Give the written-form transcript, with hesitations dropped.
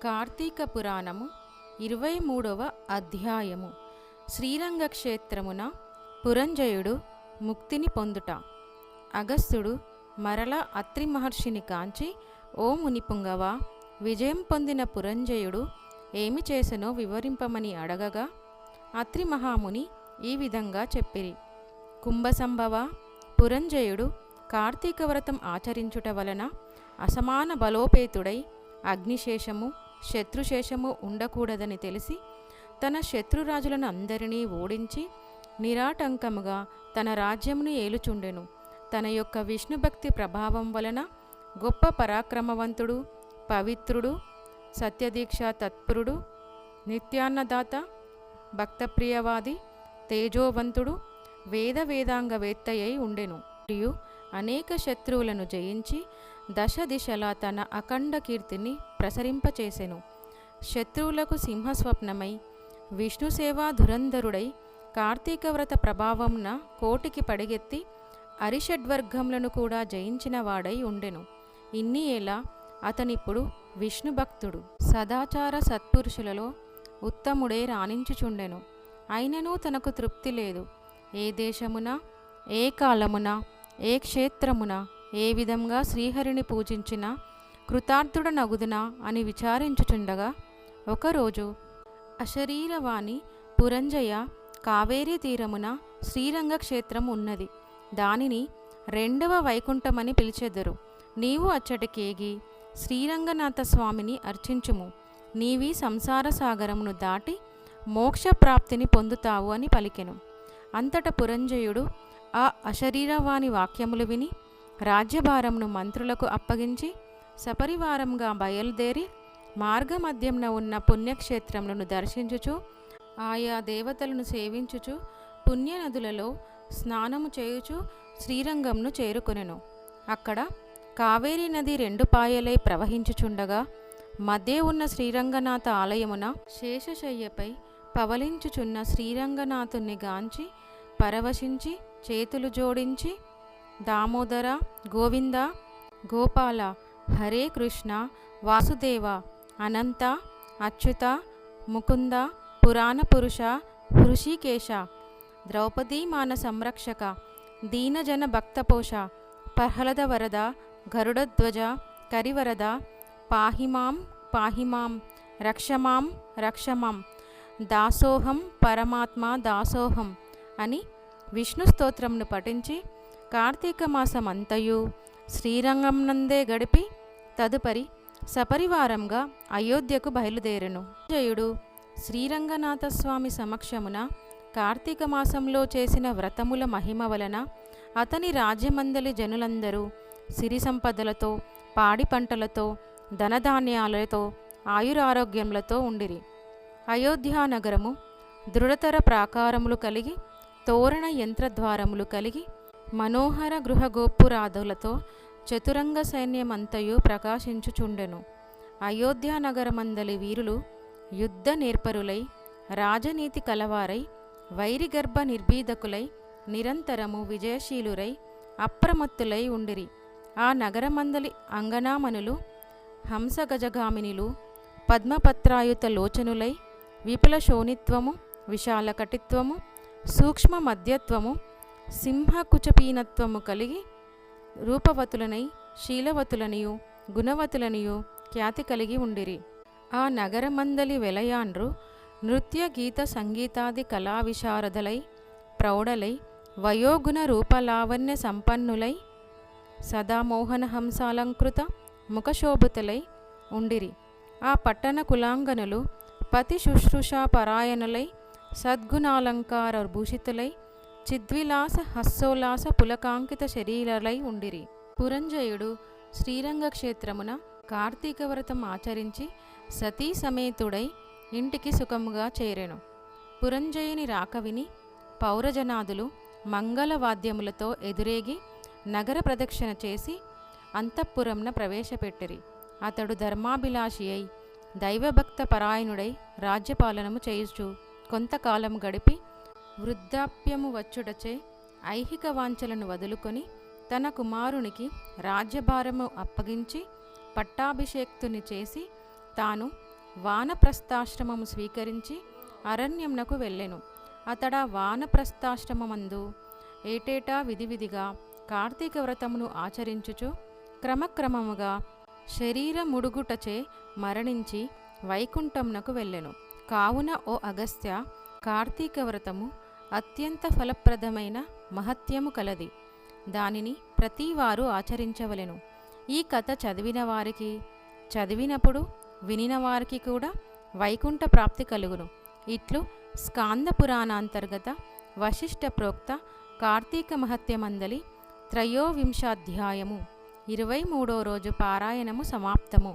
కార్తీక పురాణము 23వ అధ్యాయము. శ్రీరంగ క్షేత్రమున పురంజయుడు ముక్తిని పొందుట. అగస్త్యుడు మరల అత్రి మహర్షిని కాంచి, ఓ మునిపుంగవ, విజయం పొందిన పురంజయుడు ఏమి చేసెనో వివరింపమని అడగగా, అత్రి మహాముని ఈ విధంగా చెప్పిరి. కుంభసంభవ, పురంజయుడు కార్తీక వ్రతం ఆచరించుట వలన అసమాన బలోపేతుడై అగ్నిశేషము శత్రుశేషము ఉండకూడదని తెలిసి తన శత్రురాజులను అందరినీ ఓడించి నిరాటంకముగా తన రాజ్యమును ఏలుచుండెను. తన యొక్క విష్ణుభక్తి ప్రభావం వలన గొప్ప పరాక్రమవంతుడు, పవిత్రుడు, సత్యదీక్ష తత్పరుడు, నిత్యాన్నదాత, భక్తప్రియవాది, తేజోవంతుడు, వేదాంగవేత్తయై ఉండెను. మరియు అనేక శత్రువులను జయించి దశ దిశలా తన అఖండ కీర్తిని ప్రసరింపచేసెను. శత్రువులకు సింహస్వప్నమై విష్ణుసేవా ధురంధరుడై కార్తీక వ్రత ప్రభావంన కోటికి పడిగెత్తి అరిషడ్వర్గములను కూడా జయించిన వాడై ఉండెను. ఇన్ని ఏలా అతనిప్పుడు విష్ణుభక్తుడు, సదాచార సత్పురుషులలో ఉత్తముడే రాణించుచుండెను. అయినను తనకు తృప్తి లేదు. ఏ దేశమున, ఏ కాలమున, ఏ క్షేత్రమున ఏ విధంగా శ్రీహరిని పూజించినా కృతార్థుడనగుదునా అని విచారించుచుండగా, ఒకరోజు అశరీరవాణి, పురంజయ, కావేరీ తీరమున శ్రీరంగ క్షేత్రం ఉన్నది. దానిని రెండవ వైకుంఠమని పిలిచెదరు. నీవు అచ్చటికేగి శ్రీరంగనాథ స్వామిని అర్చించుము. నీవి సంసార సాగరమును దాటి మోక్షప్రాప్తిని పొందుతావు అని పలికెను. అంతట పురంజయుడు ఆ అశరీరవాణి వాక్యములు విని రాజ్యభారమును మంత్రులకు అప్పగించి సపరివారంగా బయలుదేరి మార్గమధ్యంన ఉన్న పుణ్యక్షేత్రములను దర్శించుచు ఆయా దేవతలను సేవించుచు పుణ్యనదులలో స్నానము చేయుచు శ్రీరంగంను చేరుకొనెను. అక్కడ కావేరీ నది రెండు పాయలై ప్రవహించుచుండగా మధ్య ఉన్న శ్రీరంగనాథ ఆలయమున శేషశయ్యపై పవలించుచున్న శ్రీరంగనాథుని గాంచి పరవశించి చేతులు జోడించి, దామోదర, గోవింద, గోపాల, హరే కృష్ణ, వాసుదేవ, అనంత, అచ్యుత, ముకుంద, పురాణ పురుష, హృషికేశ, ద్రౌపదీమాన సంరక్షక, దీనజన భక్తపోష, ప్రహ్లాద వరద, గరుడధ్వజ, కరివరద, పాహిమాం పాహిమాం, రక్షమాం రక్షమాం, దాసోహం పరమాత్మ దాసోహం అని విష్ణు స్తోత్రమును పఠించి కార్తీక మాసమంతయు శ్రీరంగంనందే గడిపి తదుపరి సపరివారంగా అయోధ్యకు బయలుదేరెను. జయుడు శ్రీరంగనాథస్వామి సమక్షమున కార్తీక మాసంలో చేసిన వ్రతముల మహిమ వలన అతని రాజ్యమందలి జనులందరూ సిరి సంపదలతో, పాడి పంటలతో, ధనధాన్యాలతో, ఆయురారోగ్యములతో ఉండిరి. అయోధ్యానగరము దృఢతర ప్రాకారములు కలిగి, తోరణ యంత్రద్వారములు కలిగి, మనోహర గృహగోపురాదులతో చతురంగ సైన్యమంతయు ప్రకాశించుచుండెను. అయోధ్యానగరమందలి వీరులు యుద్ధ నేర్పరులై, రాజనీతి కలవారై, వైరిగర్భ నిర్భీదకులై, నిరంతరము విజయశీలురై, అప్రమత్తులై ఉండిరి. ఆ నగరమందలి అంగనామనులు హంసగజగామినిలు పద్మపత్రాయుత లోచనులై, విపుల శోణిత్వము, విశాల కటిత్వము, సూక్ష్మ మధ్యత్వము, సింహకుచపీనత్వము కలిగి రూపవతులనై, శీలవతులనియు గుణవతులనియు ఖ్యాతి కలిగి ఉండిరి. ఆ నగరమందలి వెలయాండ్రు నృత్య గీత సంగీతాది కళా విశారదలై, ప్రౌఢలై, వయోగుణ రూపలావణ్య సంపన్నులై, సదా మోహన హంసాలంకృత ముఖశోభితులై ఉండిరి. ఆ పట్టణ కులాంగనులు పతి శుశ్రూషా పరాయణులై, సద్గుణాలంకార భూషితులై, చిద్విలాస హస్సోల్లాస పులకాంకిత శరీరలై ఉండిరి. పురంజయుడు శ్రీరంగ క్షేత్రమున కార్తీక వ్రతం ఆచరించి సతీ సమేతుడై ఇంటికి సుఖముగా చేరెను. పురంజయుని రాక విని పౌరజనాదులు మంగళవాద్యములతో ఎదురేగి నగర ప్రదక్షిణ చేసి అంతఃపురంన ప్రవేశపెట్టిరి. అతడు ధర్మాభిలాషి అయి దైవభక్త పరాయణుడై రాజ్యపాలనము చేయుచు కొంతకాలం గడిపి వృద్ధాప్యము వచ్చుటచే ఐహిక వాంఛలను వదులుకొని తన కుమారునికి రాజ్యభారము అప్పగించి పట్టాభిషేక్తుని చేసి తాను వానప్రస్థాశ్రమము స్వీకరించి అరణ్యమునకు వెళ్ళెను. అతడ వానప్రస్థాశ్రమమందు ఏటేటా విధివిధిగా కార్తీక వ్రతమును ఆచరించుచు క్రమక్రమముగా శరీరముడుగుటచే మరణించి వైకుంఠమునకు వెళ్ళెను. కావున ఓ అగస్త్య, కార్తీక వ్రతము అత్యంత ఫలప్రదమైన మహత్యము కలది. దానిని ప్రతివారు ఆచరించవలెను. ఈ కథ చదివిన వారికి, చదివినప్పుడు వినిన వారికి కూడా వైకుంఠ ప్రాప్తి కలుగును. ఇట్లు స్కాంద పురాణాంతర్గత వశిష్ఠ ప్రోక్త కార్తీక మహత్యమందలి త్రయోవింశాధ్యాయము 23వ రోజు పారాయణము సమాప్తము.